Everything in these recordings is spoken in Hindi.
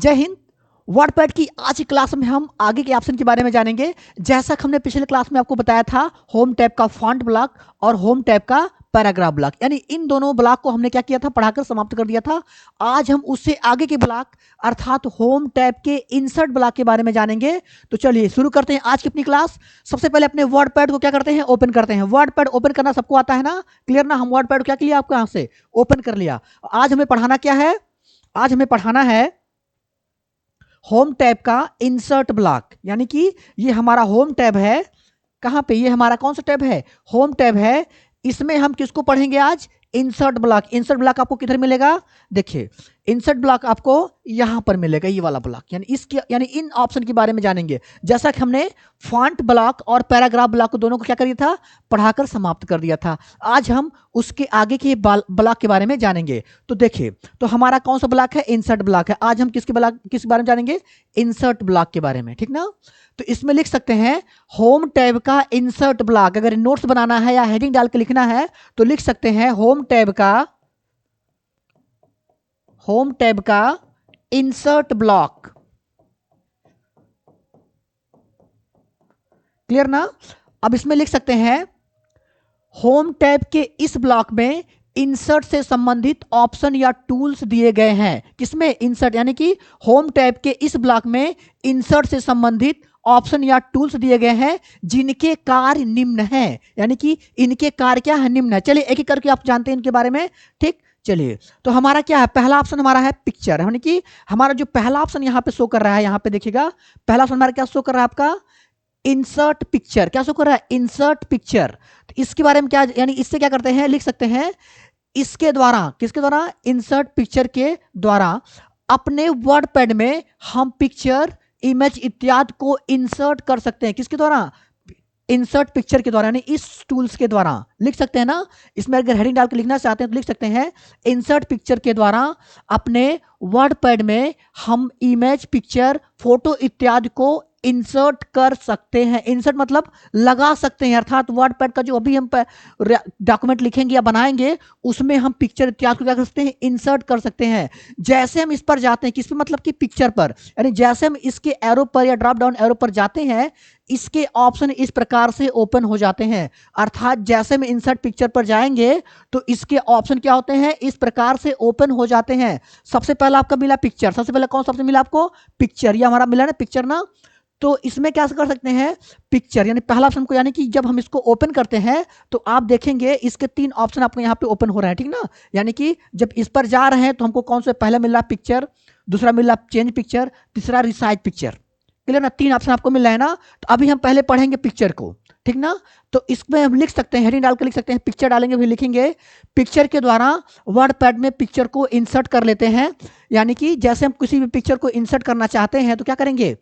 जय हिंद। वर्डपैड की आज की क्लास में हम आगे के ऑप्शन के बारे में जानेंगे। जैसा कि हमने पिछले क्लास में आपको बताया था, होम टैब का फॉन्ट ब्लॉक और होम टैब का पैराग्राफ ब्लॉक, यानी इन दोनों ब्लॉक को हमने क्या किया था, पढ़ाकर समाप्त कर दिया था। आज हम उससे आगे के ब्लॉक अर्थात होम टैब के इंसर्ट ब्लॉक के बारे में जानेंगे। तो चलिए शुरू करते हैं आज की अपनी क्लास। सबसे पहले अपने वर्डपैड को क्या करते हैं, ओपन करते हैं। वर्डपैड ओपन करना सबको आता है ना, क्लियर ना। हम वर्डपैड क्या किया, आपको यहाँ से ओपन कर लिया। आज हमें पढ़ाना क्या है, आज हमें पढ़ाना है होम टैब का इंसर्ट ब्लॉक, यानी कि ये हमारा होम टैब है। कहां पे, ये हमारा कौन सा टैब है, होम टैब है। इसमें हम किसको पढ़ेंगे आज, इंसर्ट ब्लॉक। इंसर्ट ब्लॉक आपको किधर मिलेगा, देखिए इंसर्ट ब्लॉक आपको यहां पर मिलेगा, ये वाला ब्लॉक, यानी इसके यानी इन ऑप्शन के बारे में जानेंगे। जैसा कि हमने फॉन्ट ब्लॉक और पैराग्राफ ब्लॉक को दोनों को क्या कर दिया था, पढ़ाकर समाप्त कर दिया था। आज हम उसके आगे के ब्लॉक के बारे में जानेंगे। तो देखिए, तो हमारा कौन सा ब्लॉक है, इंसर्ट ब्लॉक है। आज हम किसके बारे में जानेंगे, इंसर्ट ब्लॉक के बारे में, ठीक ना। तो इसमें लिख सकते हैं होम टैब का इंसर्ट ब्लॉक। अगर नोट्स बनाना है या हेडिंग डाल के लिखना है तो लिख सकते हैं होम टैब का इंसर्ट ब्लॉक। क्लियर ना। अब इसमें लिख सकते हैं होम टैब के इस ब्लॉक में इंसर्ट से संबंधित ऑप्शन या टूल्स दिए गए हैं। किसमें, इंसर्ट, यानी कि होम टैब के इस ब्लॉक में इंसर्ट से संबंधित ऑप्शन या टूल्स दिए गए हैं जिनके कार्य निम्न हैं, यानी कि इनके कार्य क्या है, निम्न है। चलिए एक एक करके आप जानते हैं इनके बारे में, ठीक। चलिए, तो हमारा क्या है, पहला ऑप्शन हमारा है पिक्चर, यानी कि हमारा जो पहला ऑप्शन यहाँ पे शो कर रहा है, यहाँ पे देखिएगा पहला ऑप्शन हमारा क्या शो कर रहा है, आपका इंसर्ट पिक्चर। क्या शो कर रहा है, इंसर्ट पिक्चर। तो इसके बारे में क्या, यानी इससे क्या करते हैं, लिख सकते हैं इसके द्वारा, किसके द्वारा, इंसर्ट पिक्चर के द्वारा अपने वर्डपैड में हम पिक्चर, इमेज इत्यादि को इंसर्ट कर सकते हैं। किसके द्वारा, इंसर्ट पिक्चर के द्वारा, यानी इस टूल्स के द्वारा लिख सकते हैं ना। इसमें अगर हेडिंग डाल के लिखना चाहते हैं तो लिख सकते हैं इंसर्ट पिक्चर के द्वारा अपने वर्डपैड में हम इमेज, पिक्चर, फोटो इत्यादि को इंसर्ट कर सकते हैं। इंसर्ट मतलब लगा सकते हैं, अर्थात वर्डपैड का जो अभी हम डॉक्यूमेंट लिखेंगे या बनाएंगे उसमें हम पिक्चर इत्यादि को क्या कर सकते हैं, इंसर्ट कर सकते हैं। जैसे हम इस पर जाते हैं, किस पे, मतलब कि पिक्चर पर, यानी जैसे हम इसके एरो पर या ड्रॉप डाउन एरो पर जाते हैं, इसके ऑप्शन इस प्रकार से ओपन हो जाते हैं। अर्थात जैसे हम इंसर्ट पिक्चर पर जाएंगे तो इसके ऑप्शन क्या होते हैं, इस प्रकार से ओपन हो जाते हैं। सबसे पहला आपका मिला पिक्चर, सबसे पहले कौन सा ऑप्शन मिला आपको, पिक्चर, ये हमारा मिला ना पिक्चर ना। तो इसमें क्या कर सकते हैं, पिक्चर यानी पहला ऑप्शन को, यानी कि जब हम इसको ओपन करते हैं तो आप देखेंगे इसके 3 ऑप्शन आपको यहाँ पे ओपन हो रहे हैं, ठीक ना। यानी कि जब इस पर जा रहे हैं तो हमको कौन सा पहला मिल रहा है, पिक्चर, दूसरा मिल रहा है चेंज पिक्चर, तीसरा रिसाइज पिक्चर। क्लियर ना, 3 ऑप्शन आपको मिल रहा है ना। तो अभी हम पहले पढ़ेंगे पिक्चर को, ठीक ना। तो इसमें हम लिख सकते हैं, हेडिंग डाल के लिख सकते हैं, पिक्चर डालेंगे फिर लिखेंगे पिक्चर के द्वारा वर्डपैड में पिक्चर को इंसर्ट कर लेते हैं। यानी कि जैसे हम किसी भी पिक्चर को इंसर्ट करना चाहते हैं तो क्या करेंगे,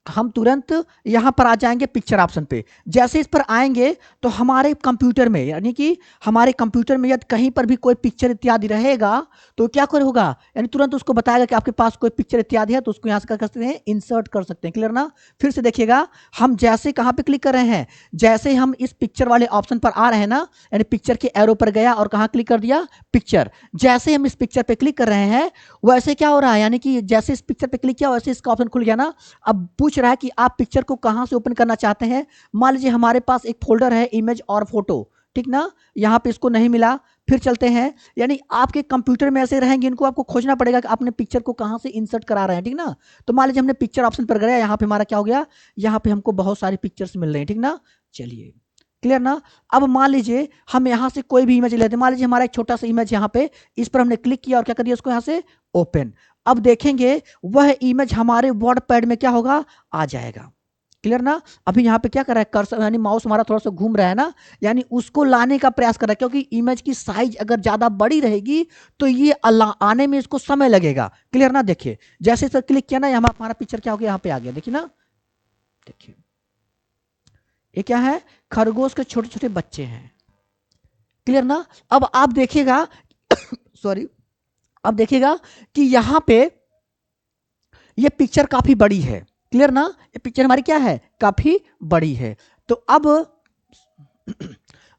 हम तुरंत यहां पर आ जाएंगे पिक्चर ऑप्शन पे। जैसे इस पर आएंगे तो हमारे कंप्यूटर में, यानी कि हमारे कंप्यूटर में यदि कहीं पर भी कोई पिक्चर इत्यादि रहेगा तो क्या कर होगा, यानी तुरंत उसको बताएगा कि आपके पास कोई पिक्चर इत्यादि है, तो उसको यहां से कर सकते हैं, इंसर्ट कर सकते हैं। क्लियर ना। फिर से देखिएगा, हम जैसे कहां पर क्लिक कर रहे हैं, जैसे हम इस पिक्चर वाले ऑप्शन पर आ रहे हैं ना, यानी पिक्चर के एरो पर गया और कहां क्लिक कर दिया, पिक्चर। जैसे हम इस पिक्चर पर क्लिक कर रहे हैं वैसे क्या हो रहा है, यानी कि जैसे इस पिक्चर पर क्लिक किया वैसे इसका ऑप्शन खुल गया ना। अब पूछ रहा है कि आप पिक्चर को कहां से ओपन करना चाहते हैं। मान लीजिए हमारे पास एक फोल्डर है इमेज और फोटो, ठीक ना। यहां पे इसको नहीं मिला, फिर चलते हैं, यानी आपके कंप्यूटर में ऐसे रहेंगे, इनको आपको खोजना पड़ेगा कि आपने पिक्चर को कहां से इंसर्ट करा रहे हैं, ठीक ना। तो मान लीजिए हमने पिक्चर ऑप्शन पर गया, यहां पे हमारा क्या हो गया, यहां पे हमको बहुत सारी पिक्चर्स मिल रहे हैं, ठीक ना। चलिए, क्लियर ना। अब मान लीजिए हम यहां से कोई भी इमेज लेते हैं, मान लीजिए हमारा एक छोटा सा इमेज यहाँ पे, इस पर हमने क्लिक किया और क्या कर दिया, उसको यहां से ओपन। अब देखेंगे वह इमेज हमारे वर्डपैड में क्या होगा, आ जाएगा। क्लियर ना। अभी यहाँ पे क्या कर रहा है, कर्सर यानी माउस हमारा थोड़ा सा घूम रहा है ना, यानी उसको लाने का प्रयास कर रहा है, क्योंकि इमेज की साइज अगर ज्यादा बड़ी रहेगी तो ये आने में इसको समय लगेगा। क्लियर ना। देखिए जैसे इस पर क्लिक किया ना, हमारा पिक्चर क्या हो गया, यहाँ पे आ गया, देखिए ना। देखिए ये क्या है, खरगोश के छोटे छोटे बच्चे हैं। क्लियर ना। अब आप देखिएगा सॉरी, अब देखिएगा कि यहां पे ये पिक्चर काफी बड़ी है। क्लियर ना, ये पिक्चर हमारी क्या है, काफी बड़ी है। तो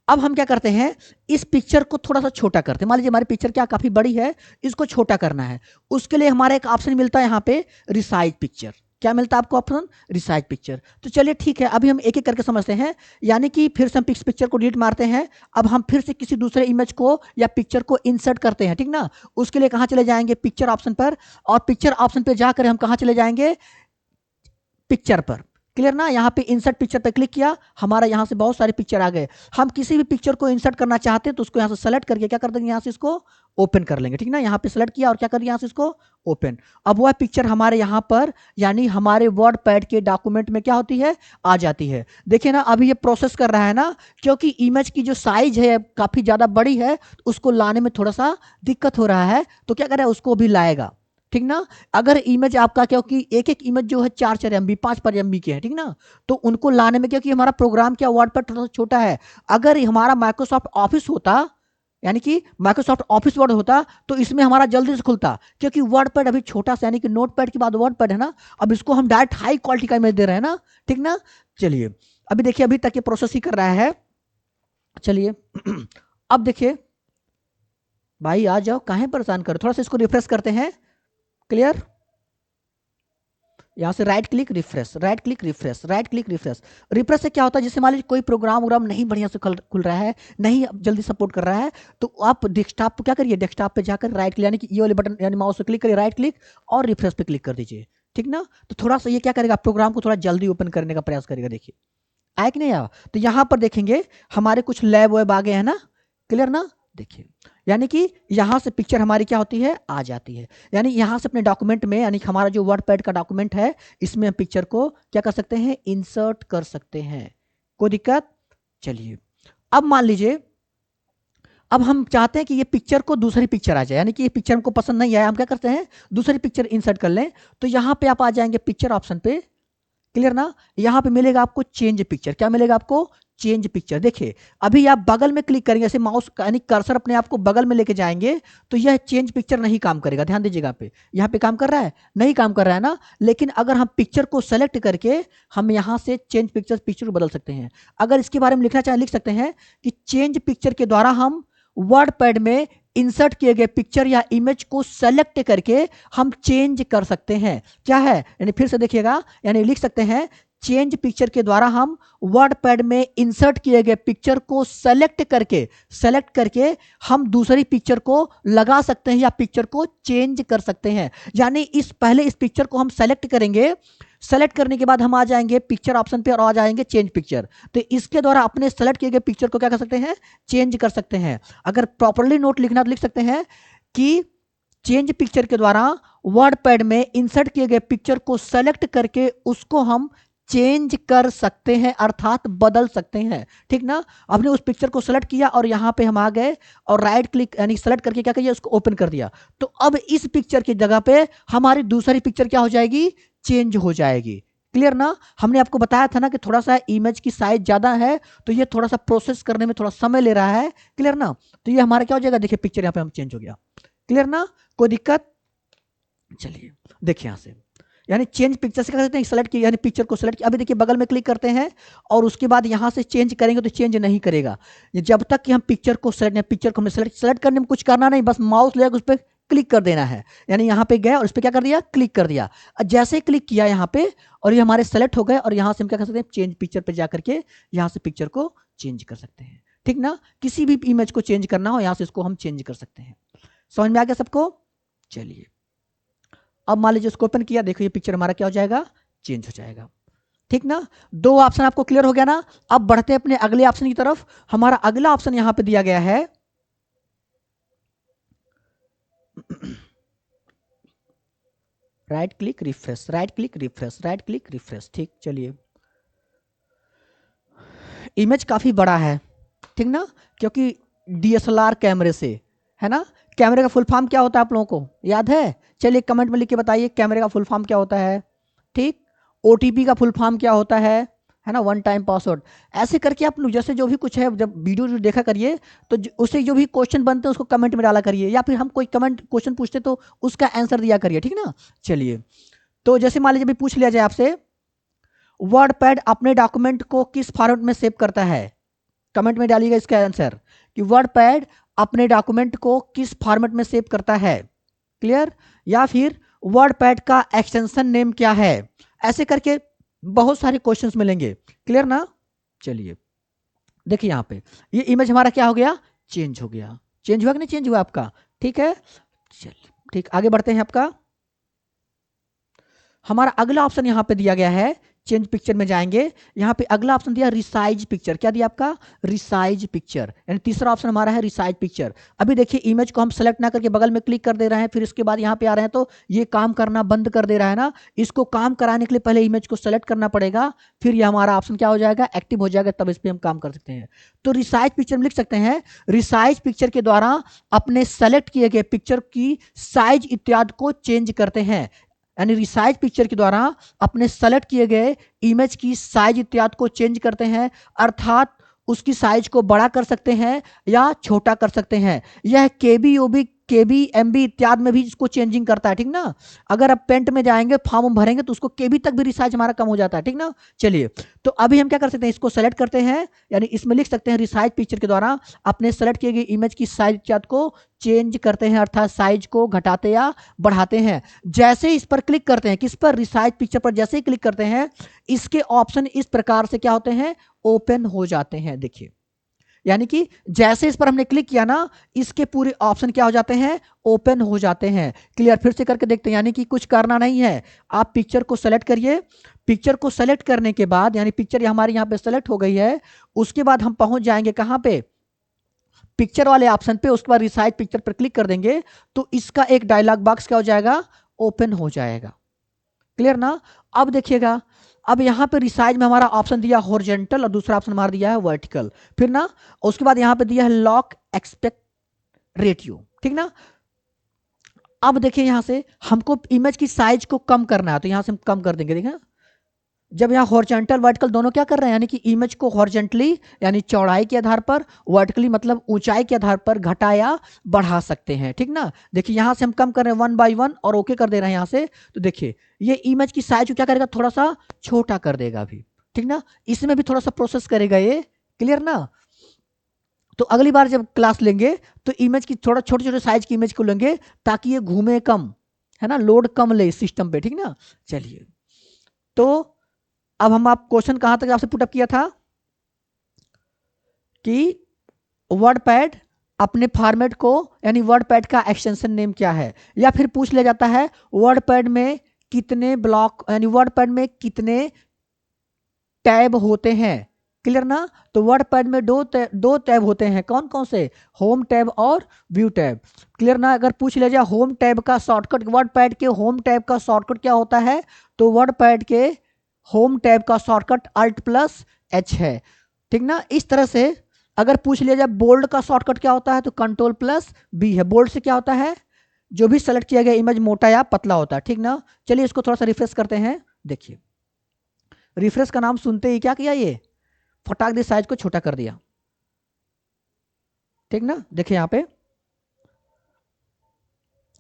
अब हम क्या करते हैं, इस पिक्चर को थोड़ा सा छोटा करते हैं। मान लीजिए हमारी पिक्चर क्या काफी बड़ी है, इसको छोटा करना है। उसके लिए हमारा एक ऑप्शन मिलता है यहाँ पे, रिसाइज पिक्चर। क्या मिलता है आपको ऑप्शन, रिसाइज पिक्चर। तो चलिए ठीक है, अभी हम एक एक करके समझते हैं। यानी कि फिर से हम पिक्चर को डिलीट मारते हैं। अब हम फिर से किसी दूसरे इमेज को या पिक्चर को इंसर्ट करते हैं, ठीक ना। उसके लिए कहाँ चले जाएंगे, पिक्चर ऑप्शन पर, और पिक्चर ऑप्शन पर जाकर हम कहाँ चले जाएंगे, पिक्चर पर। क्लियर ना, यहाँ पे इंसर्ट पिक्चर पे क्लिक किया, हमारा यहाँ से बहुत सारे पिक्चर आ गए। हम किसी भी पिक्चर को इंसर्ट करना चाहते हैं तो उसको यहाँ से सेलेक्ट करके क्या कर देंगे, यहाँ से इसको ओपन कर लेंगे, ठीक ना। यहाँ पे सेलेक्ट किया और क्या कर दिया, यहाँ से इसको ओपन। अब वह पिक्चर हमारे यहाँ पर यानी हमारे वर्ड पैड के डॉक्यूमेंट में क्या होती है, आ जाती है। देखिए ना, अभी ये प्रोसेस कर रहा है ना, क्योंकि इमेज की जो साइज है काफी ज्यादा बड़ी है, उसको लाने में थोड़ा सा दिक्कत हो रहा है। तो क्या करें, उसको भी लाएगा, ठीक ना। अगर इमेज आपका, क्योंकि एक एक इमेज जो है 4 MB 5 MB के है, ठीक ना, तो उनको लाने में, क्योंकि हमारा प्रोग्राम क्या वर्ड पैड थोड़ा सा छोटा है। अगर हमारा माइक्रोसॉफ्ट ऑफिस होता, यानी कि माइक्रोसॉफ्ट ऑफिस वर्ड होता, तो इसमें हमारा जल्दी से खुलता। क्योंकि वर्ड पैड अभी छोटा सा, यानी कि नोट पैड के बाद वर्ड पैड है ना, अब इसको हम डायरेक्ट हाई क्वालिटी का इमेज दे रहे हैं ना, ठीक ना। चलिए अभी देखिए, अभी तक ये प्रोसेस ही कर रहा है। चलिए अब देखिए, भाई आ जाओ, काहे परेशान करो, थोड़ा सा इसको रिफ्रेश करते हैं। क्लियर, यहां से right click refresh, right click refresh, right click refresh. Refresh से क्या होता है, जैसे मान लीजिए कोई प्रोग्राम नहीं बढ़िया से खुल रहा है, नहीं जल्दी सपोर्ट कर रहा है, तो आप डेस्कटॉप पर क्या करिए, डेस्कटॉप पे जाकर राइट क्लिक, यानी कि ये वाले बटन यानी माउस से क्लिक करिए, राइट क्लिक और रिफ्रेश पे क्लिक कर दीजिए, ठीक ना। तो थोड़ा सा ये क्या करेगा, प्रोग्राम को थोड़ा जल्दी ओपन करने का प्रयास करेगा। देखिए आया कि नहीं आया। तो यहाँ पर देखेंगे हमारे कुछ लैब वेब आ गए हैं ना, क्लियर ना। देखिए यानी कि यहाँ से पिक्चर हमारी क्या होती है, आ जाती है। यानी यहाँ से अपने डॉक्यूमेंट में, यानी हमारा जो वर्ड पैड का डॉक्यूमेंट है, इसमें हम पिक्चर को क्या कर सकते हैं, इंसर्ट कर सकते हैं। कोई दिक्कत। चलिए अब मान लीजिए, अब हम चाहते हैं कि ये पिक्चर को दूसरी पिक्चर आ जाए, यानी कि ये पिक्चर हमको पसंद नहीं आया, हम क्या करते हैं, दूसरी पिक्चर इंसर्ट कर लें। तो यहाँ पे आप आ जाएंगे पिक्चर ऑप्शन पे। क्लियर ना, यहाँ पे मिलेगा आपको चेंज पिक्चर। क्या मिलेगा आपको, चेंज पिक्चर। देखिए अभी आप बगल में क्लिक करेंगे, ऐसे माउस यानी कर्सर अपने आप को बगल में लेके जाएंगे, तो यह चेंज पिक्चर नहीं काम करेगा। ध्यान दीजिएगा, पे यहाँ पे काम कर रहा है, नहीं काम कर रहा है ना। लेकिन अगर हम पिक्चर को सेलेक्ट करके हम यहाँ से चेंज पिक्चर पिक्चर को बदल सकते हैं। अगर इसके बारे में लिखना चाहें, लिख सकते हैं कि चेंज पिक्चर के द्वारा हम वर्ड पैड में इंसर्ट किए गए पिक्चर या इमेज को सेलेक्ट करके हम चेंज कर सकते हैं। क्या है, यानी फिर से देखिएगा, यानी लिख सकते हैं चेंज पिक्चर के द्वारा हम वर्ड पैड में इंसर्ट किए गए पिक्चर को सेलेक्ट करके हम दूसरी पिक्चर को लगा सकते हैं या पिक्चर को चेंज कर सकते हैं। यानी पहले इस पिक्चर को हम सेलेक्ट करेंगे, सेलेक्ट करने के बाद हम आ जाएंगे पिक्चर ऑप्शन पे और आ जाएंगे चेंज पिक्चर। तो इसके द्वारा अपने सेलेक्ट किए गए पिक्चर को क्या कर सकते हैं, चेंज कर सकते हैं। अगर प्रॉपरली नोट लिखना तो लिख सकते हैं कि चेंज पिक्चर के द्वारा वर्ड पैड में इंसर्ट किए गए पिक्चर को सेलेक्ट करके उसको हम चेंज कर सकते हैं, अर्थात बदल सकते हैं, ठीक ना। आपने उस पिक्चर को सेलेक्ट किया और यहां पे हम आ गए और राइट क्लिक यानी सेलेक्ट करके क्या किया, उसको ओपन कर दिया। तो अब इस पिक्चर की जगह पे हमारी दूसरी पिक्चर क्या हो जाएगी, चेंज हो जाएगी। क्लियर ना, हमने आपको बताया था ना कि थोड़ा सा इमेज की साइज ज्यादा है, तो ये थोड़ा सा प्रोसेस करने में थोड़ा समय ले रहा है। क्लियर ना, तो ये हमारा क्या हो जाएगा, देखिए पिक्चर यहाँ पे हम चेंज हो गया। क्लियर ना, कोई दिक्कत। चलिए देखिए यहाँ से, यानी चेंज पिक्चर से कर सकते हैं, सेलेक्ट किया यानी पिक्चर को सेलेक्ट किया। अभी देखिए बगल में क्लिक करते हैं और उसके बाद यहाँ से चेंज करेंगे तो चेंज नहीं करेगा जब तक कि हम पिक्चर को सेलेक्ट, पिक्चर को हमें सेलेक्ट करने में कुछ करना नहीं, बस माउस लेकर उस पर क्लिक कर देना है। यानी यहाँ पे गया और उस पर क्या कर दिया, क्लिक कर दिया। जैसे क्लिक किया यहाँ पे और ये हमारे सेलेक्ट हो गए और यहाँ से हम क्या कर सकते हैं, चेंज पिक्चर पे जा करके यहाँ से पिक्चर को चेंज कर सकते हैं, ठीक ना। किसी भी इमेज को चेंज करना हो यहाँ से इसको हम चेंज कर सकते हैं। समझ में आ गया सबको। चलिए अब मान लीजिए उसको ओपन किया, देखो ये पिक्चर हमारा क्या हो जाएगा, चेंज हो जाएगा, ठीक ना। दो ऑप्शन आपको क्लियर हो गया ना। अब बढ़ते हैं अपने अगले ऑप्शन की तरफ। हमारा अगला ऑप्शन यहां पे दिया गया है right click refresh, right click refresh, right click refresh. ठीक, चलिए इमेज काफी बड़ा है, ठीक ना, क्योंकि डीएसएलआर कैमरे से है ना। कैमरे का फुल फॉर्म क्या होता है आप लोगों को याद है, चलिए कमेंट में लिख के बताइए कैमरे का फुल फॉर्म क्या होता है। ठीक, ओटीपी का फुल फॉर्म क्या होता है ना, वन टाइम पासवर्ड। ऐसे करके आप लोग जैसे जो भी कुछ है, जब वीडियो जो देखा करिए तो उससे जो भी क्वेश्चन बनते हैं उसको कमेंट में डाला करिए, या फिर हम कोई कमेंट क्वेश्चन पूछते तो उसका आंसर दिया करिए, ठीक ना। चलिए तो जैसे मान लीजिए पूछ लिया जाए आपसे, वर्ड पैड अपने डॉक्यूमेंट को किस फॉर्मेट में सेव करता है, कमेंट में डालिएगा इसका आंसर कि वर्डपैड अपने डॉक्यूमेंट को किस फॉर्मेट में सेव करता है। क्लियर? या फिर वर्डपैड का एक्सटेंशन नेम क्या है। ऐसे करके बहुत सारे क्वेश्चंस मिलेंगे। क्लियर ना? चलिए देखिए यहाँ पे ये इमेज हमारा क्या हो गया, चेंज हो गया। चेंज हुआ कि नहीं चेंज हुआ आपका? ठीक है, चलिए ठीक, आगे बढ़ते हैं। आपका हमारा अगला ऑप्शन यहाँ पे दिया गया है, चेंज पिक्चर में जाएंगे। यहाँ पे अगला ऑप्शन दिया रिसाइज पिक्चर। क्या दिया आपका? रिसाइज पिक्चर, यानी तीसरा ऑप्शन हमारा है रिसाइज पिक्चर। अभी देखिए इमेज को हम सेलेक्ट ना करके बगल में क्लिक कर दे रहे हैं, फिर इसके बाद यहाँ पे आ रहे हैं तो ये काम करना बंद कर दे रहा है ना। इसको काम कराने के लिए पहले इमेज को सेलेक्ट करना पड़ेगा, फिर ये हमारा ऑप्शन क्या हो जाएगा, एक्टिव हो जाएगा, तब इस पर हम काम कर सकते हैं। तो रिसाइज पिक्चर में लिख सकते हैं, रिसाइज पिक्चर के द्वारा अपने सेलेक्ट किए गए पिक्चर की साइज इत्यादि को चेंज करते हैं। यानी रिसाइज पिक्चर के द्वारा अपने सेलेक्ट किए गए इमेज की साइज इत्यादि को चेंज करते हैं, अर्थात उसकी साइज को बड़ा कर सकते हैं या छोटा कर सकते हैं। यह केबी ओबी केबी एमबी इत्यादि में भी इसको चेंजिंग करता है। ठीक ना? अगर आप पेंट में जाएंगे फॉर्म भरेंगे तो उसको केबी तक भी रिसाइज हमारा कम हो जाता है। ठीक ना? चलिए तो अभी हम क्या कर सकते हैं, इसको सेलेक्ट करते हैं, यानी इसमें लिख सकते हैं रिसाइज पिक्चर के द्वारा अपने सेलेक्ट किए गए इमेज की साइज इत्यादि को चेंज करते हैं, अर्थात साइज को घटाते या बढ़ाते हैं। जैसे इस पर क्लिक करते हैं, किस पर, रिसाइज पिक्चर पर जैसे ही क्लिक करते हैं, इसके ऑप्शन इस प्रकार से क्या होते हैं, ओपन हो जाते हैं। देखिए यानी कि जैसे इस पर हमने क्लिक किया ना, इसके पूरे ऑप्शन क्या हो जाते हैं, ओपन हो जाते हैं। क्लियर? फिर से करके देखते हैं, यानी कि कुछ करना नहीं है, आप पिक्चर को सेलेक्ट करिए। पिक्चर को सेलेक्ट करने के बाद, यानी पिक्चर हमारी यहाँ पे सेलेक्ट हो गई है, उसके बाद हम पहुंच जाएंगे कहां पे, पिक्चर वाले ऑप्शन पे। उसके बाद रिसाइज पिक्चर पर क्लिक कर देंगे तो इसका एक डायलॉग बॉक्स क्या हो जाएगा, ओपन हो जाएगा। क्लियर ना? अब देखिएगा, अब यहां पे रिसाइज में हमारा ऑप्शन दिया हॉरिजॉन्टल और दूसरा ऑप्शन हमारा दिया है वर्टिकल। फिर ना उसके बाद यहां पे दिया है लॉक एक्सपेक्ट रेटियो। ठीक ना? अब देखिए यहां से हमको इमेज की साइज को कम करना है, तो यहां से हम कम कर देंगे। देखिए जब यहाँ हॉरिजॉन्टल वर्टिकल दोनों क्या कर रहे हैं, यानी कि इमेज को हॉरिजॉन्टली यानी चौड़ाई के आधार पर, वर्टिकली मतलब ऊंचाई के आधार पर घटा या बढ़ा सकते हैं। ठीक ना? देखिए यहाँ से हम कम कर रहे हैं 1 by 1 और ओके कर दे रहे हैं यहाँ से, तो देखिए ये इमेज की साइज को क्या करेगा, थोड़ा सा छोटा कर देगा अभी। ठीक ना? इसमें भी थोड़ा सा प्रोसेस करेगा ये। क्लियर ना? तो अगली बार जब क्लास लेंगे तो इमेज की थोड़ा छोटे छोटे साइज की इमेज को लेंगे ताकि ये घूमे कम, है ना, लोड कम ले सिस्टम पे। ठीक ना? चलिए तो अब हम आप क्वेश्चन कहां तक आपसे पुटअप किया था कि वर्डपैड अपने फॉर्मेट को, यानी वर्डपैड का एक्सटेंशन नेम क्या है, या फिर पूछ लिया जाता है वर्डपैड में कितने ब्लॉक, यानी वर्डपैड में कितने टैब होते हैं। क्लियर ना? तो वर्डपैड में दो टैब होते हैं, कौन कौन से, होम टैब और व्यू टैब। क्लियर ना? अगर पूछ लिया जाए होम टैब का शॉर्टकट, वर्डपैड के होम टैब का शॉर्टकट क्या होता है, तो वर्डपैड के होम टैब का शॉर्टकट Alt+H है। ठीक ना? इस तरह से अगर पूछ लिया जाए बोल्ड का शॉर्टकट क्या होता है, तो Ctrl+B है। बोल्ड से क्या होता है, जो भी सेलेक्ट किया गया इमेज मोटा या पतला होता है। ठीक ना? चलिए इसको थोड़ा सा रिफ्रेश करते हैं। देखिए रिफ्रेश का नाम सुनते ही क्या किया, ये फटाक दे साइज को छोटा कर दिया। ठीक ना? देखिए यहाँ पे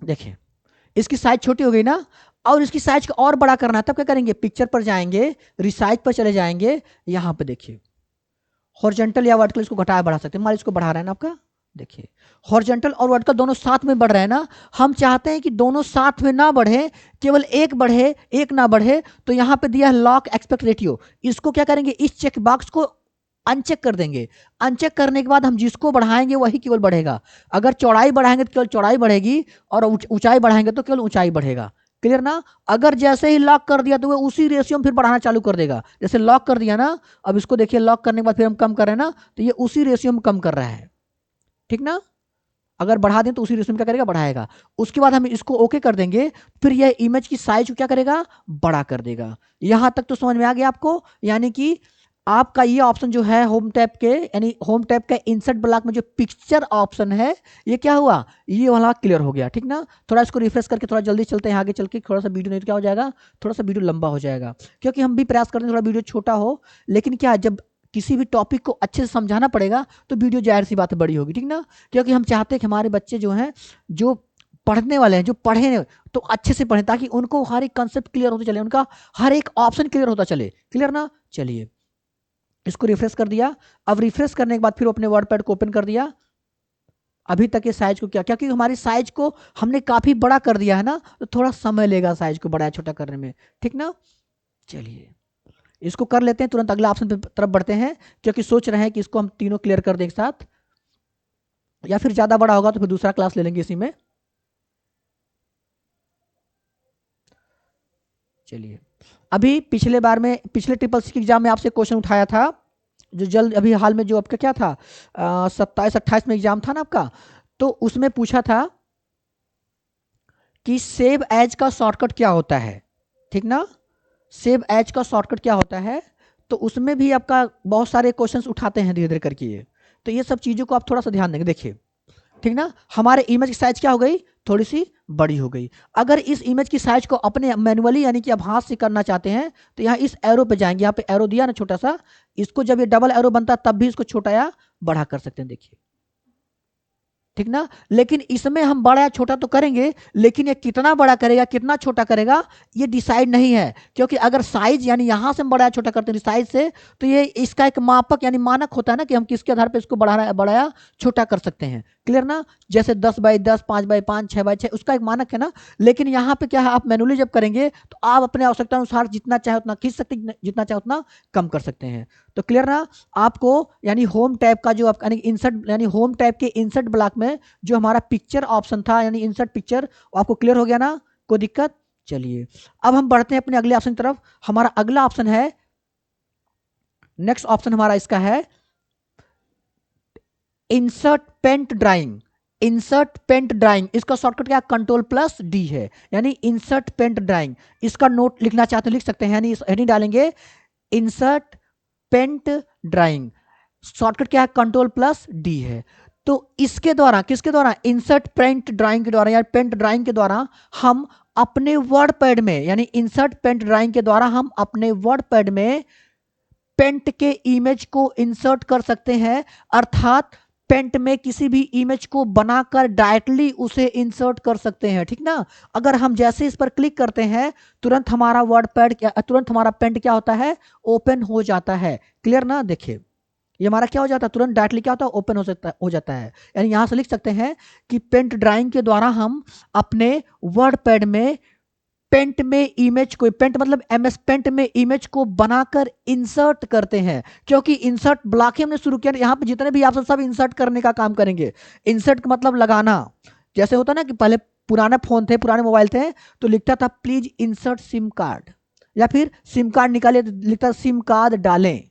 देखिए इसकी साइज छोटी हो गई ना, और इसकी साइज को और बड़ा करना है, तब क्या करेंगे, पिक्चर पर जाएंगे, रिसाइज पर चले जाएंगे, यहाँ पे देखिए हॉरिजॉन्टल या वर्टिकल इसको घटाया बढ़ा सकते हैं। मान इसको बढ़ा रहे हैं ना आपका, देखिए हॉरिजॉन्टल और वर्टिकल दोनों साथ में बढ़ रहे हैं ना। हम चाहते हैं कि दोनों साथ में ना बढ़े, केवल एक बढ़े एक ना बढ़े, तो यहाँ पे दिया है लॉक एक्सपेक्ट रेटियो। इसको क्या करेंगे, इस चेक बॉक्स को अनचेक कर देंगे। अनचेक करने के बाद हम जिसको बढ़ाएंगे वही केवल बढ़ेगा। अगर चौड़ाई बढ़ाएंगे तो केवल चौड़ाई बढ़ेगी, और ऊंचाई बढ़ाएंगे तो केवल ऊंचाई बढ़ेगा। क्लियर ना? अगर जैसे ही लॉक कर दिया तो वो उसी रेशियो में फिर बढ़ाना चालू कर देगा। जैसे लॉक कर दिया ना, अब इसको देखिए लॉक करने के बाद फिर हम कम कर रहे हैं ना, तो ये उसी रेशियो में कम कर रहा है। ठीक ना? अगर बढ़ा दें तो उसी रेशियो में क्या करेगा, बढ़ाएगा। उसके बाद हम इसको ओके कर देंगे, फिर यह इमेज की साइज को क्या करेगा, बड़ा कर देगा। यहां तक तो समझ में आ गया आपको? यानी कि आपका ये ऑप्शन जो है होम टैब के, यानी होम टैब के इंसर्ट ब्लॉक में जो पिक्चर ऑप्शन है, ये क्या हुआ, ये वाला क्लियर हो गया। ठीक ना? थोड़ा इसको रिफ्रेश करके थोड़ा जल्दी चलते हैं आगे चल के, थोड़ा सा वीडियो नहीं तो क्या हो जाएगा, थोड़ा सा वीडियो लंबा हो जाएगा, क्योंकि हम भी प्रयास करते हैं थोड़ा वीडियो छोटा हो, लेकिन क्या जब किसी भी टॉपिक को अच्छे से समझाना पड़ेगा तो वीडियो जाहिर सी बात है बड़ी होगी। ठीक ना? क्योंकि हम चाहते हैं कि हमारे बच्चे जो हैं, जो पढ़ने वाले हैं, जो पढ़े तो अच्छे से पढ़ें, ताकि उनको हर एक कंसेप्ट क्लियर होता चले, उनका हर एक ऑप्शन क्लियर होता चले। क्लियर ना? चलिए इसको रिफ्रेश कर दिया। अब रिफ्रेश करने के बाद फिर अपने वर्ड पैड को ओपन कर दिया। अभी तक ये साइज को क्या, क्योंकि हमारी साइज को हमने काफी बड़ा कर दिया है ना, तो थोड़ा समय लेगा साइज को बड़ा छोटा करने में, ठीक ना। चलिए इसको कर लेते हैं, तुरंत अगला ऑप्शन पे तरफ बढ़ते हैं, क्योंकि सोच रहे हैं कि इसको हम तीनों क्लियर कर दें एक साथ, या फिर ज्यादा बड़ा होगा तो फिर दूसरा क्लास ले लेंगे इसी में। चलिए अभी पिछले बार में, पिछले ट्रिपल सी एग्जाम में आपसे क्वेश्चन उठाया था, जो जल्द अभी हाल में जो आपका क्या था 27-28 में एग्जाम था ना आपका, तो उसमें पूछा था कि सेव एज का शॉर्टकट क्या होता है, ठीक ना। सेव एज का शॉर्टकट क्या होता है, तो उसमें भी आपका बहुत सारे क्वेश्चंस उठाते हैं धीरे धीरे करके ये, तो ये सब चीज़ों को आप थोड़ा सा ध्यान देंगे। देखिए ठीक ना, हमारे इमेज की साइज क्या हो गई, थोड़ी सी बड़ी हो गई। अगर इस इमेज की साइज को अपने मैनुअली यानी कि आप हाथ से करना चाहते हैं, तो यहाँ इस एरो पे जाएंगे, यहाँ पे एरो दिया ना छोटा सा, इसको जब ये डबल एरो बनता तब भी इसको छोटा या बड़ा कर सकते हैं, देखिए ठीक ना। लेकिन इसमें हम बड़ा या छोटा तो करेंगे, लेकिन ये कितना बड़ा करेगा कितना छोटा करेगा ये डिसाइड नहीं है, क्योंकि अगर साइज यानी यहां से हम बड़ा या छोटा करते हैं साइज से, तो ये इसका एक मापक यानी मानक होता है ना कि हम किसके आधार पर इसको बड़ा या छोटा कर सकते हैं, क्लियर ना। जैसे 10x10, 5x5, 6x6, उसका एक मानक है ना। लेकिन यहाँ पे क्या है, आप मैनुअली जब करेंगे तो आप अपने आवश्यकता अनुसार जितना चाहे उतना खींच सकते, जितना चाहे उतना कम कर सकते हैं। तो क्लियर ना। आपको यानी होम टैब का जो यानी इंसर्ट यानी होम टैब के इंसर्ट ब्लॉक में जो हमारा पिक्चर ऑप्शन था यानी इंसर्ट पिक्चर, आपको क्लियर हो गया ना, कोई दिक्कत। चलिए अब हम बढ़ते हैं अपने अगले ऑप्शन की तरफ। हमारा अगला ऑप्शन है, नेक्स्ट ऑप्शन हमारा इसका है insert paint drawing. Insert paint drawing, इसका शॉर्टकट क्या, Ctrl+D है, यानी इंसर्ट पेंट ड्राइंग। इसका नोट लिखना चाहते हो लिख सकते हैं, यानी हेडिंग डालेंगे इंसर्ट पेंट ड्राइंग, शॉर्टकट क्या है, Ctrl+D है। तो इसके द्वारा, किसके द्वारा, इंसर्ट पेंट ड्राइंग के द्वारा या पेंट ड्राइंग के द्वारा हम अपने वर्ड पैड में, यानी इंसर्ट पेंट ड्राइंग के द्वारा हम अपने वर्ड पैड में पेंट के इमेज को इंसर्ट कर सकते हैं। अर्थात पेंट में किसी भी इमेज को बनाकर डायरेक्टली उसे इंसर्ट कर सकते हैं, ठीक ना। अगर हम जैसे इस पर क्लिक करते हैं, तुरंत हमारा वर्ड पैड, तुरंत हमारा पेंट क्या होता है, ओपन हो जाता है, क्लियर ना। देखिए ये हमारा क्या हो जाता है, तुरंत डायरेक्टली क्या होता है, ओपन हो जाता है। यानी यहां से लिख सकते हैं कि पेंट ड्राइंग के द्वारा हम अपने वर्ड पैड में पेंट में इमेज को, पेंट मतलब MS पेंट में इमेज को बनाकर इंसर्ट करते हैं। क्योंकि इंसर्ट ब्लॉक ही हमने शुरू किया, यहाँ पे जितने भी ऑप्शन सब इंसर्ट करने का काम करेंगे। इंसर्ट का मतलब लगाना, जैसे होता ना कि पहले पुराने फोन थे, पुराने मोबाइल थे, तो लिखता था प्लीज इंसर्ट सिम कार्ड, या फिर सिम कार्ड निकाले तो लिखता सिम कार्ड डालें,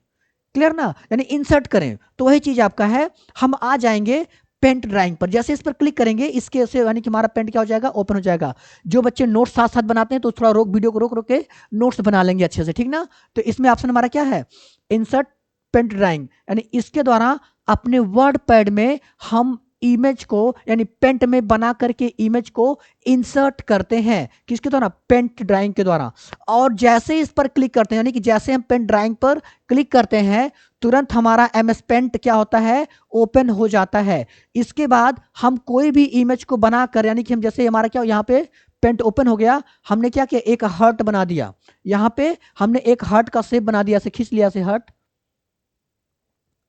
क्लियर ना, यानी इंसर्ट करें। तो वही चीज आपका है, हम आ जाएंगे पेंट ड्राइंग पर, जैसे इस पर क्लिक करेंगे इसके से यानी कि हमारा पेंट क्या हो जाएगा, ओपन हो जाएगा। जो बच्चे नोट्स साथ साथ बनाते हैं तो थोड़ा वीडियो को रोक रोक के नोट्स बना लेंगे अच्छे से, ठीक ना। तो इसमें ऑप्शन हमारा क्या है, इंसर्ट पेंट ड्राइंग, यानी इसके द्वारा अपने वर्ड पैड में हम इमेज को यानी पेंट में बना करके इमेज को इंसर्ट करते हैं, किसके द्वारा, पेंट ड्राइंग के द्वारा। और जैसे इस पर क्लिक करते हैं, यानी कि जैसे हम पेंट ड्राइंग पर क्लिक करते हैं, तुरंत हमारा MS पेंट क्या होता है, ओपन हो जाता है। इसके बाद हम कोई भी इमेज को बनाकर, यानी कि हम जैसे हमारा क्या यहाँ पे पेंट ओपन हो गया, हमने क्या किया, एक हार्ट बना दिया, यहाँ पे हमने एक हार्ट का शेप बना दिया, से खींच लिया से हार्ट,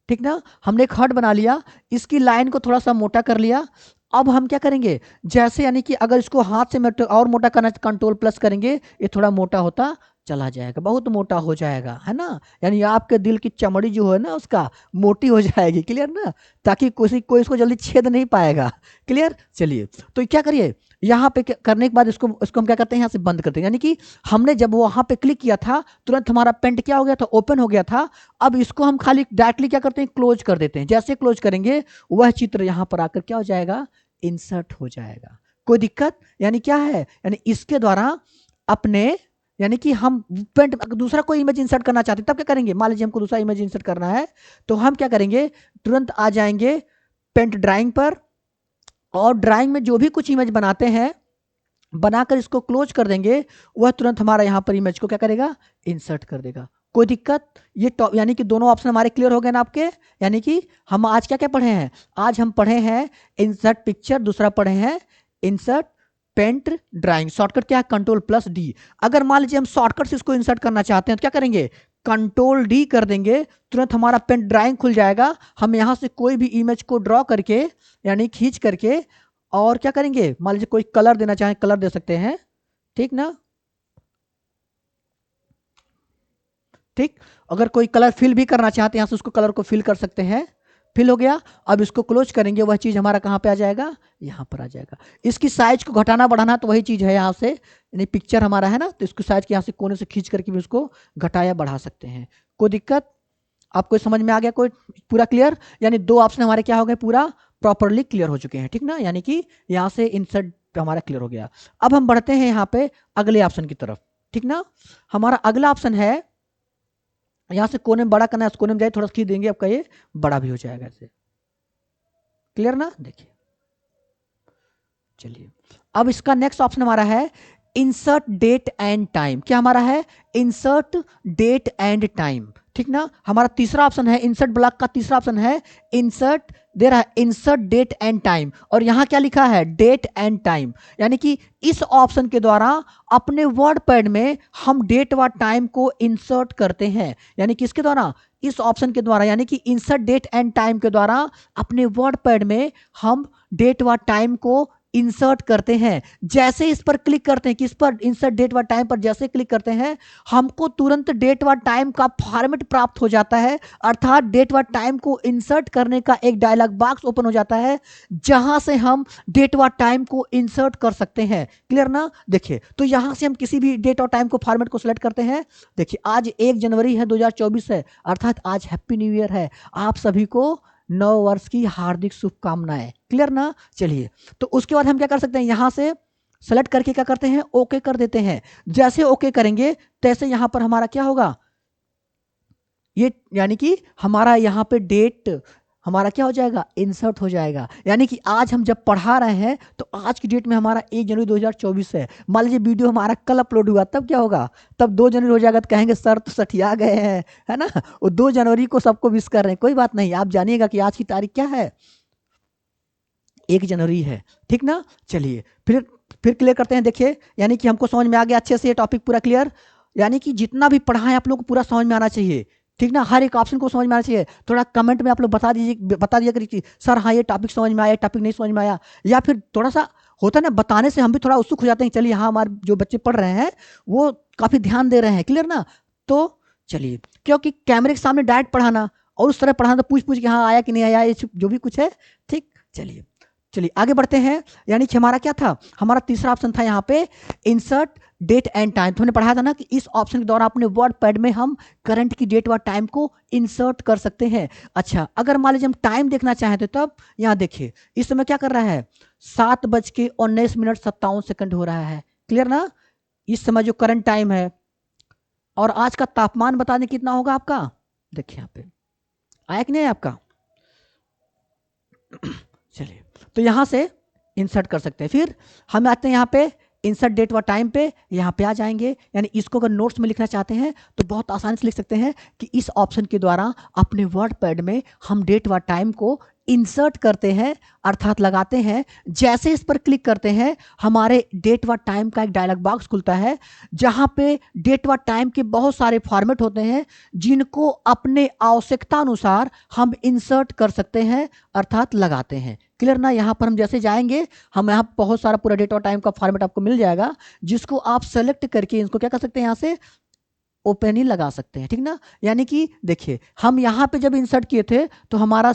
ठीक ना। हमने एक हार्ट बना लिया, इसकी लाइन को थोड़ा सा मोटा कर लिया। अब हम क्या करेंगे, जैसे यानी कि अगर इसको हाथ से और मोटा करना, Ctrl+ करेंगे, ये थोड़ा मोटा होता चला जाएगा, बहुत मोटा हो जाएगा, है ना। यानी आपके दिल की चमड़ी जो है ना उसका मोटी हो जाएगी, क्लियर ना, ताकि कोई इसको जल्दी छेद नहीं पाएगा, क्लियर। चलिए तो क्या करिए, यहाँ पे करने के बाद इसको हम क्या करते हैं, यहाँ से बंद करते हैं। यानी कि हमने जब वहां पे क्लिक किया था, तुरंत हमारा पेंट क्या हो गया था, ओपन हो गया था। अब इसको हम खाली डायरेक्टली क्या करते हैं, क्लोज कर देते हैं। जैसे क्लोज करेंगे वह चित्र यहाँ पर आकर क्या हो जाएगा, इंसर्ट हो जाएगा, कोई दिक्कत। यानी क्या है, यानी इसके द्वारा अपने, यानी कि हम पेंट दूसरा कोई इमेज इंसर्ट करना चाहते हैं तब क्या करेंगे, मान लीजिए हमको दूसरा इमेज इंसर्ट करना है, तो हम क्या करेंगे, तुरंत आ जाएंगे पेंट ड्राइंग पर, और ड्राइंग में जो भी कुछ इमेज बनाते हैं बनाकर इसको क्लोज कर देंगे, वह तुरंत हमारा यहाँ पर इमेज को क्या करेगा, इंसर्ट कर देगा, कोई दिक्कत। ये टॉप यानी कि दोनों ऑप्शन हमारे क्लियर हो गए ना आपके। यानी कि हम आज क्या क्या पढ़े हैं, आज हम पढ़े हैं इंसर्ट पिक्चर, दूसरा पढ़े हैं इंसर्ट पेंट ड्राइंग, शॉर्टकट क्या है, Ctrl+D। अगर मान लीजिए हम शॉर्टकट से इसको इंसर्ट करना चाहते हैं तो क्या करेंगे, कंट्रोल डी कर देंगे, तुरंत हमारा पेन ड्राइंग खुल जाएगा। हम यहाँ से कोई भी इमेज को ड्रॉ करके यानी खींच करके और क्या करेंगे, मान लीजिए कोई कलर देना चाहें कलर दे सकते हैं, ठीक ना। ठीक, अगर कोई कलर फिल भी करना चाहते हैं यहाँ से उसको कलर को फिल कर सकते हैं। फिल हो गया, अब इसको क्लोज करेंगे, वह चीज़ हमारा कहाँ पे आ जाएगा, यहाँ पर आ जाएगा। इसकी साइज को घटाना बढ़ाना तो वही चीज़ है, यहाँ से यानी पिक्चर हमारा है ना, तो इसको साइज के यहाँ से कोने से खींच करके भी उसको घटाया बढ़ा सकते हैं। कोई दिक्कत आपको समझ में आ गया, कोई पूरा क्लियर। यानी दो ऑप्शन हमारे क्या हो गए, पूरा प्रॉपरली क्लियर हो चुके हैं, ठीक ना। यानी कि यहाँ से इंसर्ट हमारा क्लियर हो गया। अब हम बढ़ते हैं यहाँ पे अगले ऑप्शन की तरफ, ठीक ना। हमारा अगला ऑप्शन है, यहां से कोने में बड़ा करना है, उस कोने में जाए थोड़ा सा खींच देंगे, आपका ये बड़ा भी हो जाएगा ऐसे, क्लियर ना। देखिए चलिए, अब इसका नेक्स्ट ऑप्शन हमारा है इंसर्ट डेट एंड टाइम। क्या हमारा है, इंसर्ट डेट एंड टाइम, ठीक ना। हमारा तीसरा ऑप्शन है, इंसर्ट ब्लॉक का तीसरा ऑप्शन है इंसर्ट, दे रहा है इंसर्ट डेट एंड टाइम, और यहां क्या लिखा है, डेट एंड टाइम। यानी कि इस ऑप्शन के द्वारा अपने वर्ड पैड में हम डेट व टाइम को इंसर्ट करते हैं। यानी कि इसके द्वारा, इस ऑप्शन के द्वारा, यानी कि इंसर्ट डेट एंड टाइम के द्वारा अपने वर्ड पैड में हम डेट व टाइम को इंसर्ट करते हैं। जैसे इस पर क्लिक करते हैं, किस पर, इंसर्ट डेट व टाइम पर जैसे क्लिक करते हैं, हमको तुरंत डेट व टाइम का फॉर्मेट प्राप्त हो जाता है। अर्थात डेट व टाइम को इंसर्ट करने का एक डायलॉग बॉक्स ओपन हो जाता है, जहां से हम डेट व टाइम को इंसर्ट कर सकते हैं, क्लियर ना। देखिए, तो यहां से हम किसी भी डेट और टाइम को फॉर्मेट को सिलेक्ट करते हैं। देखिए, आज 1 जनवरी है 2024 है, अर्थात आज हैप्पी न्यू ईयर है। आप सभी को नव वर्ष की हार्दिक शुभकामनाएं, क्लियर ना। चलिए, तो उसके बाद हम क्या कर सकते हैं, यहां से सेलेक्ट करके क्या करते हैं, ओके कर देते हैं। जैसे ओके करेंगे तैसे यहां पर हमारा क्या होगा, ये यानी कि हमारा यहाँ पे डेट हमारा क्या हो जाएगा, इंसर्ट हो जाएगा। यानी कि आज हम जब पढ़ा रहे हैं तो आज की डेट में हमारा 1 जनवरी 2024 है। मान लीजिए वीडियो हमारा कल अपलोड हुआ, तब क्या होगा, तब 2 जनवरी हो जाएगा, तो कहेंगे सर तो सठिया गए हैं, है ना। वो 2 जनवरी को सबको विश कर रहे हैं, कोई बात नहीं, आप जानिएगा कि आज की तारीख क्या है, 1 जनवरी है, ठीक ना। चलिए, फिर क्लियर करते हैं। देखिए, यानी कि हमको समझ में आ गया अच्छे से, ये टॉपिक पूरा क्लियर। यानी कि जितना भी पढ़ा है आप लोग को पूरा समझ में आना चाहिए, ठीक ना। हर एक ऑप्शन को समझ में आना चाहिए। थोड़ा कमेंट में आप लोग बता दिया करिए सर हाँ ये टॉपिक समझ में आया, टॉपिक नहीं समझ में आया, या फिर थोड़ा सा होता है ना, बताने से हम भी थोड़ा उत्सुक हो जाते हैं, चलिए हाँ हमारे जो बच्चे पढ़ रहे हैं वो काफ़ी ध्यान दे रहे हैं, क्लियर ना। तो चलिए, क्योंकि कैमरे के सामने डायरेक्ट पढ़ाना और उस तरह पढ़ाना, तो पूछ पूछ के हाँ आया कि नहीं आया, ये जो भी कुछ है, ठीक। चलिए आगे बढ़ते हैं। यानी कि हमारा क्या था, हमारा तीसरा ऑप्शन था यहाँ पे इंसर्ट डेट एंड टाइम। तो हमने पढ़ा था ना कि इस ऑप्शन के द्वारा अपने वर्ड पैड में हम करंट की डेट व टाइम को इंसर्ट कर सकते हैं। अच्छा, अगर मान लीजिए हम टाइम देखना चाहें तो तब यहाँ देखिए, इस समय क्या कर रहा है, 7:19:57 हो रहा है, क्लियर ना। इस समय जो करंट टाइम है, और आज का तापमान बता दें कितना होगा आपका, देखिए यहाँ पे आया कि नहीं आपका। चलिए, तो यहां से इंसर्ट कर सकते हैं। फिर हम आते हैं यहाँ पे इंसर्ट डेट व टाइम पे, यहाँ पे आ जाएंगे। यानी इसको अगर नोट्स में लिखना चाहते हैं तो बहुत आसानी से लिख सकते हैं कि इस ऑप्शन के द्वारा अपने वर्ड पैड में हम डेट व टाइम को इंसर्ट करते हैं, अर्थात लगाते हैं। जैसे इस पर क्लिक करते हैं, हमारे डेट व टाइम का एक डायलॉग बॉक्स खुलता है, जहां पे डेट व टाइम के बहुत सारे फॉर्मेट होते हैं, जिनको अपने आवश्यकता अनुसार हम इंसर्ट कर सकते हैं, अर्थात लगाते हैं, क्लियर ना। यहाँ पर हम जैसे जाएंगे, हम यहाँ बहुत सारा पूरा डेट और टाइम का फॉर्मेट आपको मिल जाएगा, जिसको आप सेलेक्ट करके इसको क्या कर सकते हैं, यहाँ से ओपन ही लगा सकते हैं, ठीक ना। यानी कि देखिए, हम यहाँ पे जब इंसर्ट किए थे तो हमारा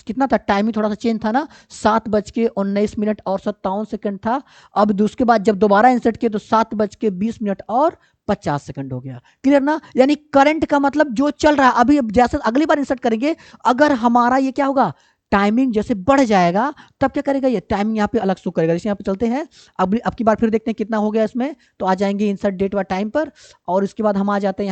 कितना था, टाइमिंग थोड़ा सा चेंज था ना, 7:19:57 था। अब उसके बाद जब दोबारा इंसर्ट किए तो 7:20:50 हो गया, क्लियर ना। यानी करंट का मतलब जो चल रहा है अभी, जैसे अगली बार इंसर्ट करेंगे, अगर हमारा ये क्या होगा, टाइमिंग जैसे बढ़ जाएगा, तब क्या करेगा, ये टाइमिंग यहाँ पे अलग शो करेगा। जैसे यहाँ पे चलते हैं, अब की बार फिर देखते हैं कितना हो गया इसमें, तो आ जाएंगे इंसर्ट डेट व टाइम पर, और इसके बाद हम आ जाते हैं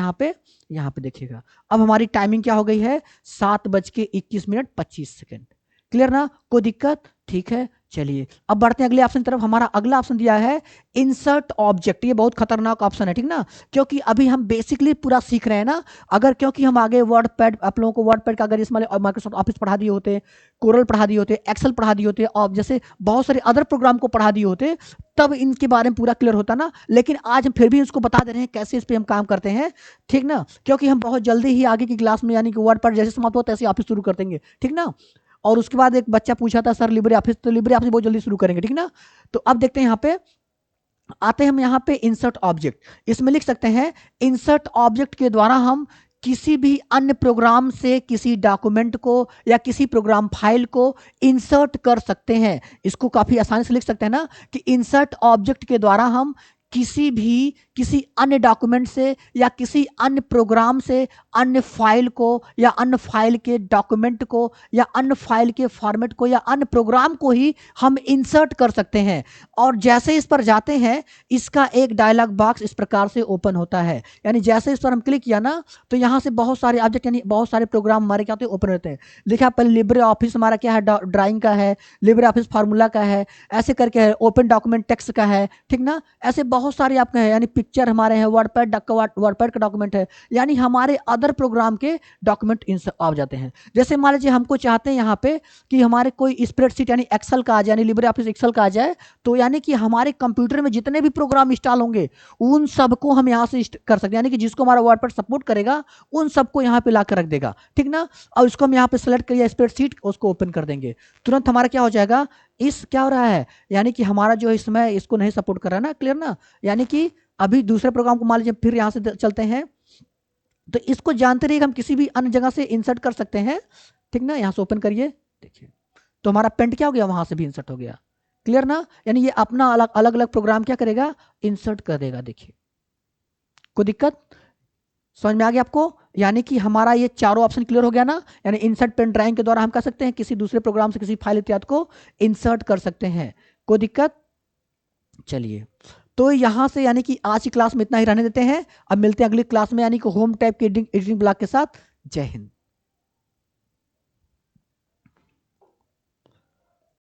यहाँ पे देखिएगा, अब हमारी टाइमिंग क्या हो गई है, 7:21:25, क्लियर ना, कोई दिक्कत? ठीक है, चलिए अब बढ़ते हैं अगले ऑप्शन की तरफ। हमारा अगला ऑप्शन दिया है इंसर्ट ऑब्जेक्ट। ये बहुत खतरनाक ऑप्शन है, ठीक ना, क्योंकि अभी हम बेसिकली पूरा सीख रहे हैं ना। अगर क्योंकि हम आगे वर्ड पैड, आप लोगों को वर्ड पैड का अगर इसमें माइक्रोसॉफ्ट ऑफिस पढ़ा दिए होते, कोरल पढ़ा दिए होते, एक्सेल पढ़ा दिए होते, और जैसे बहुत सारे अदर प्रोग्राम को पढ़ा दिए होते, तब इनके बारे में पूरा क्लियर होता ना। लेकिन आज हम फिर भी इसको बता दे रहे हैं कैसे इस पर हम काम करते हैं, ठीक ना, क्योंकि हम बहुत जल्दी ही आगे की क्लास में यानी कि वर्ड पैड जैसे समाप्त होता है तैसे ऑफिस शुरू कर देंगे, ठीक ना। और उसके बाद एक बच्चा पूछा था सर लिब्रे ऑफिस, तो लिब्रे ऑफिस बहुत जल्दी शुरू करेंगे, ठीक ना। तो अब देखते हैं यहाँ पे आते हैं हम यहाँ पे इंसर्ट ऑब्जेक्ट। इसमें लिख सकते हैं इंसर्ट ऑब्जेक्ट के द्वारा हम किसी भी अन्य प्रोग्राम से किसी डॉक्यूमेंट को या किसी प्रोग्राम फाइल को इंसर्ट कर सकते हैं। इसको काफी आसानी से लिख सकते हैं ना कि इंसर्ट ऑब्जेक्ट के द्वारा हम किसी अन्य डॉक्यूमेंट से या किसी अन्य प्रोग्राम से अन्य फाइल को या अन्य फाइल के डॉक्यूमेंट को या अन्य फाइल के फॉर्मेट को या अन्य प्रोग्राम को ही हम इंसर्ट कर सकते हैं। और जैसे इस पर जाते हैं इसका एक डायलॉग बॉक्स इस प्रकार से ओपन होता है, यानी जैसे इस पर हम क्लिक किया ना तो यहाँ से बहुत सारे ऑब्जेक्ट यानी बहुत सारे प्रोग्राम हमारे क्या होते हैं, ओपन रहते हैं। लिखा पहले लिब्रे ऑफिस हमारा क्या है, ड्राइंग का है, लिब्रे ऑफिस फार्मूला का है, ऐसे करके है, ओपन डॉक्यूमेंट टेक्स्ट का है, ठीक ना, ऐसे बहुत सारे आपके हैं, यानी पिक्चर हमारे हैं, वर्डपैड का डॉक्यूमेंट है, यानी हमारे अदर प्रोग्राम के डॉक्यूमेंट आ जाते हैं। जैसे मान लीजिए हमको चाहते हैं यहाँ पे कि हमारे कोई स्प्रेडशीट यानी एक्सेल का आ जाए, यानी लिब्रे ऑफिस एक्सेल का आ जाए, तो यानी कि हमारे कंप्यूटर में जितने भी प्रोग्राम इंस्टॉल होंगे उन सबको हम यहाँ से कर सकते हैं, यानी कि जिसको हमारा वर्डपैड सपोर्ट करेगा उन सबको यहाँ पे ला कर रख देगा, ठीक ना। और इसको हम यहाँ पे सेलेक्ट करिए स्प्रेडशीट, उसको ओपन कर देंगे, तुरंत हमारा क्या हो जाएगा, इस क्या हो रहा है, यानी कि हमारा जो इसमें इसको नहीं सपोर्ट कर रहा है ना, क्लियर ना। यानी कि अभी दूसरे प्रोग्राम को मान लीजिए फिर यहाँ से चलते हैं, तो इसको जानते रहिए हम किसी भी अन्य जगह से इंसर्ट कर सकते हैं, ठीक ना। यहाँ से ओपन करिए, देखिए तो हमारा पेंट क्या हो गया, वहां से भी इंसर्ट हो गया, क्लियर ना। यानी ये अपना अलग अलग प्रोग्राम क्या करेगा, इंसर्ट कर देगा। देखिए कोई दिक्कत समझ में आ गया आपको, यानी कि हमारा ये चारों ऑप्शन क्लियर हो गया ना। यानी इंसर्ट पेन ड्राइंग के द्वारा हम कर सकते हैं किसी दूसरे प्रोग्राम से किसी फाइल इत्यादि को इंसर्ट कर सकते हैं, कोई दिक्कत। चलिए तो यहां से यानी कि आज की क्लास में इतना ही रहने देते हैं, अब मिलते हैं अगली क्लास में यानी कि होम टैब के एडिटिंग ब्लॉक के साथ। जय हिंद।